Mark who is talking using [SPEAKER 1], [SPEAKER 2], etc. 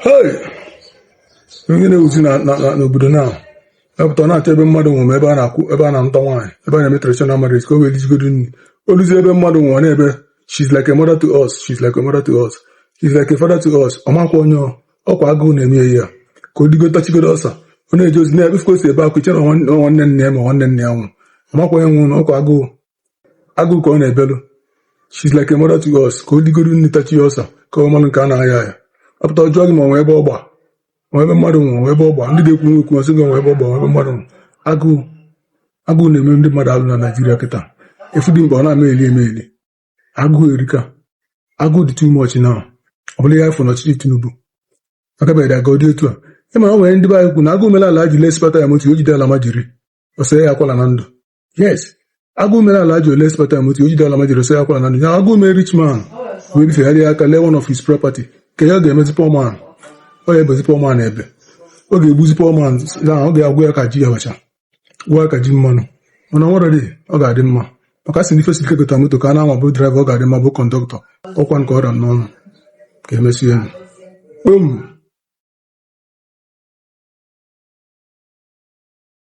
[SPEAKER 1] Hey! Onye na-ewuzi n'obodo na epụta na-achọ ebe mmadụ nwụrụ ebe a na-amụta nwaanyị, ebe a na-eme traditional marriage ka o wee lijigodo nri. Oluzi ebe mmadụ nwụrụ na-ebe she's like a mother to us, she's like a mother to us, she's like a father to us. Ọmakwa onye ọkwa agụụ na-eme ya ya ka o ligotachigodo ọsọ ọ na-eji ozi na-ebe ka o si ebe akwa iche na nwanne nne ya ma nwanne nne ya nwụrụ. Ọmakwa onye nwụrụ na ọkwa agụụ ka ọ na-ebelu. She's like a mother to us ka o ligodo nri tachi ya ọsọ ka ọ malụ nke a na-aya ya. Ọpụta ọjọọ gị ma nwe ebe ọgba ebe mmadụ nwụrụ ebe ọgba ndị ga-ekwu nwekwu ọsị gị nwe ebe ọgba ebe mmadụ nwụrụ. Agụụ na-eme ndị mmadụ alụ na Naịjirịa kịta. Efu dị mkpa ọ na-ama eli. Agụụ erika. Agụụ dị too much now. Ọ bụla ya afọ n'ọchịchị Tinubu agabeghị aga ụdị etu a. Ịma o nwere ndị be anyị kwu na agụụ mere ala ji lesipata ya motu o jide ala ma jiri ọsọ ya akwala na ndụ. Yes, agụụ mere ala ji olesipata ya motu o jide ala ma jiri ọsọ ya akwala na ndụ. Ya agụụ mere rich man wee bifegharịa aka lee one of his property ka ya ọ ga-emezi poor man. Ọ ga-ebezi poor man ebe ọ ga-egbuzi poor man ọ ga-agwụ ya ka ji abacha gwụ ya ka ji mmanụ mana nwere dị ọ ga-adị mma maka sị ndị fesiri kegota moto ka a na-anwa bụ draiva ọ ga-adị mma bụ kọndọktọ ọkwa nke ọrịa n'ọnụ ka emesie kpom